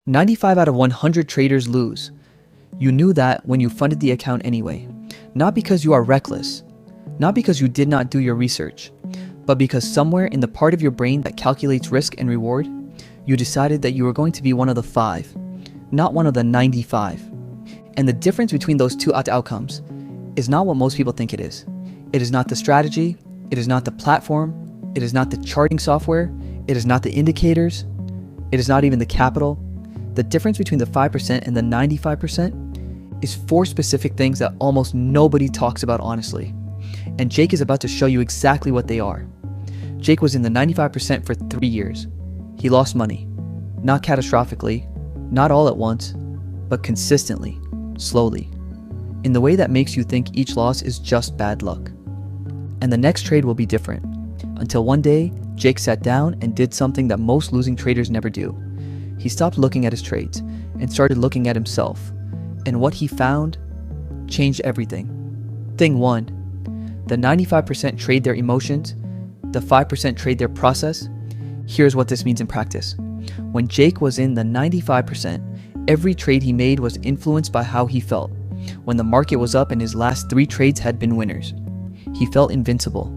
95 out of 100 traders lose. You knew that when you funded the account anyway. Not because you are reckless, not because you did not do your research, but because somewhere in the part of your brain that calculates risk and reward, you decided that you were going to be one of the 5, not one of the 95. And the difference between those two outcomes is not what most people think it is. It is not the strategy, it is not the platform, it is not the charting software, it is not the indicators, it is not even the capital. The difference between the 5% and the 95% is 4 specific things that almost nobody talks about honestly. And Jake is about to show you exactly what they are. Jake was in the 95% for 3 years. He lost money. Not catastrophically, not all at once, but consistently, slowly, in the way that makes you think each loss is just bad luck. And the next trade will be different. Until one day, Jake sat down and did something that most losing traders never do. He stopped looking at his trades and started looking at himself. And what he found changed everything. Thing 1, the 95% trade their emotions, the 5% trade their process. Here's what this means in practice. When Jake was in the 95%, every trade he made was influenced by how he felt. When the market was up and his last 3 trades had been winners, he felt invincible.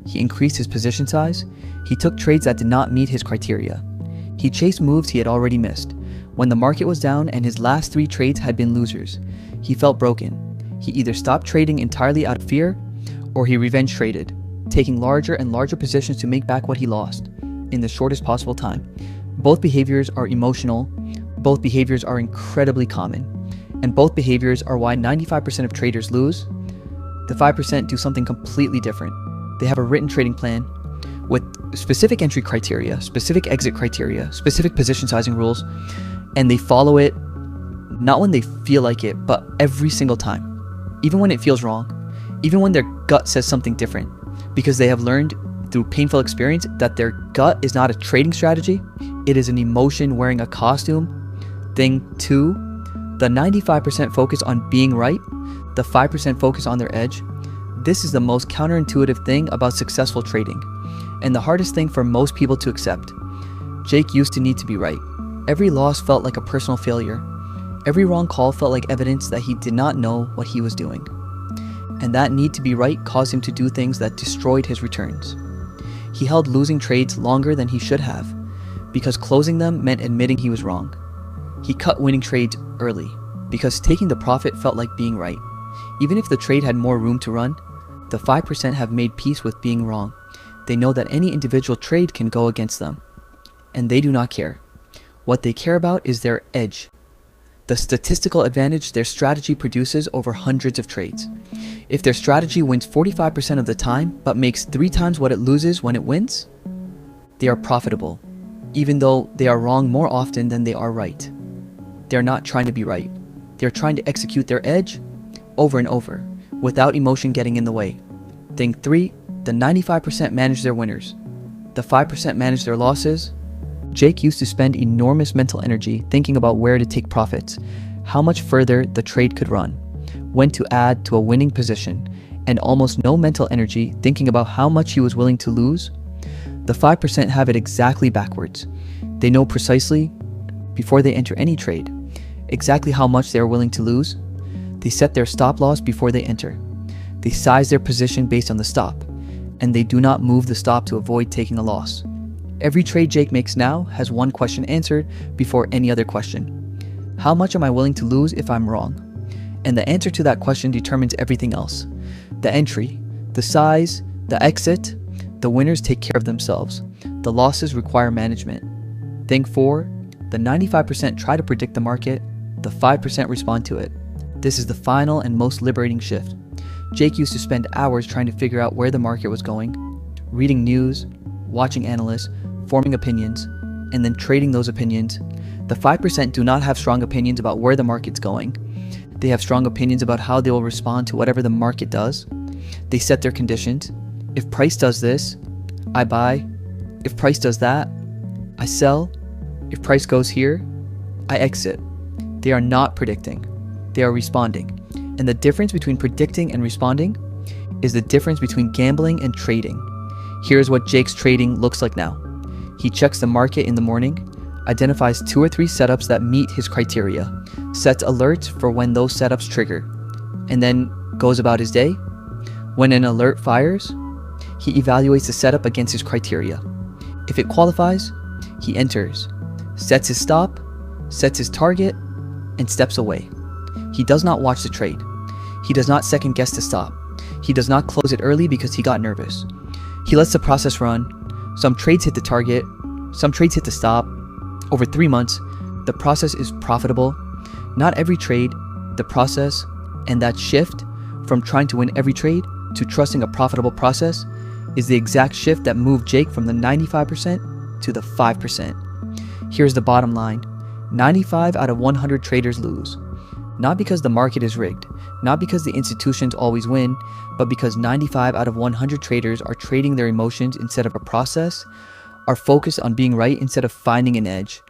He increased his position size. He took trades that did not meet his criteria. He chased moves he had already missed. When the market was down and his last 3 trades had been losers, he felt broken. He either stopped trading entirely out of fear, or he revenge traded, taking larger and larger positions to make back what he lost in the shortest possible time. Both behaviors are emotional, both behaviors are incredibly common, and both behaviors are why 95% of traders lose. The 5% do something completely different. They have a written trading plan with specific entry criteria, specific exit criteria, specific position sizing rules, and they follow it not when they feel like it, but every single time. Even when it feels wrong, even when their gut says something different, because they have learned through painful experience that their gut is not a trading strategy, it is an emotion wearing a costume. Thing 2, the 95% focus on being right, the 5% focus on their edge. This is the most counterintuitive thing about successful trading, and the hardest thing for most people to accept. Jake used to need to be right. Every loss felt like a personal failure. Every wrong call felt like evidence that he did not know what he was doing. And that need to be right caused him to do things that destroyed his returns. He held losing trades longer than he should have, because closing them meant admitting he was wrong. He cut winning trades early, because taking the profit felt like being right. Even if the trade had more room to run, the 5% have made peace with being wrong. They know that any individual trade can go against them, and they do not care. What they care about is their edge, the statistical advantage their strategy produces over hundreds of trades. If their strategy wins 45% of the time, but makes 3 times what it loses when it wins, they are profitable, even though they are wrong more often than they are right. They are not trying to be right. They are trying to execute their edge over and over, without emotion getting in the way. Thing 3, the 95% manage their winners. The 5% manage their losses. Jake used to spend enormous mental energy thinking about where to take profits, how much further the trade could run, when to add to a winning position, and almost no mental energy thinking about how much he was willing to lose. The 5% have it exactly backwards. They know precisely, before they enter any trade, exactly how much they are willing to lose. They set their stop loss before they enter. They size their position based on the stop, and they do not move the stop to avoid taking a loss. Every trade Jake makes now has one question answered before any other question. How much am I willing to lose if I'm wrong? And the answer to that question determines everything else. The entry, the size, the exit, the winners take care of themselves. The losses require management. Thing 4, the 95% try to predict the market, the 5% respond to it. This is the final and most liberating shift. Jake used to spend hours trying to figure out where the market was going, reading news, watching analysts, forming opinions, and then trading those opinions. The 5% do not have strong opinions about where the market's going. They have strong opinions about how they will respond to whatever the market does. They set their conditions. If price does this, I buy. If price does that, I sell. If price goes here, I exit. They are not predicting. They are responding. And the difference between predicting and responding is the difference between gambling and trading. Here's what Jake's trading looks like now. He checks the market in the morning. identifies 2 or 3 setups that meet his criteria, sets alerts for when those setups trigger, and then goes about his day. When an alert fires, he evaluates the setup against his criteria. If it qualifies, he enters, sets his stop, sets his target, and steps away. He does not watch the trade. He does not second guess the stop. He does not close it early because he got nervous. He lets the process run. Some trades hit the target, some trades hit the stop. Over 3 months, the process is profitable. Not every trade, the process, and that shift from trying to win every trade to trusting a profitable process is the exact shift that moved Jake from the 95% to the 5%. Here's the bottom line. 95 out of 100 traders lose. Not because the market is rigged, not because the institutions always win, but because 95 out of 100 traders are trading their emotions instead of a process, are focused on being right instead of finding an edge,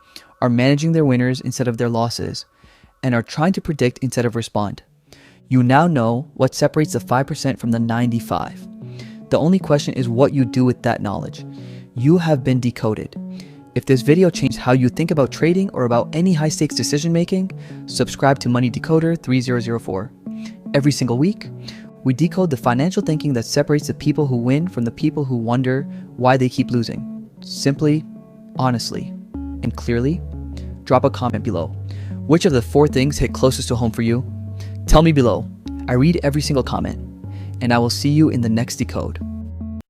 are managing their winners instead of their losses, and are trying to predict instead of respond. You now know what separates the 5% from the 95. The only question is what you do with that knowledge. You have been decoded. If this video changed how you think about trading or about any high-stakes decision making, subscribe to Money Decoder 3004. Every single week, we decode the financial thinking that separates the people who win from the people who wonder why they keep losing. Simply, honestly, and clearly, drop a comment below. Which of the 4 things hit closest to home for you? Tell me below. I read every single comment, and I will see you in the next decode.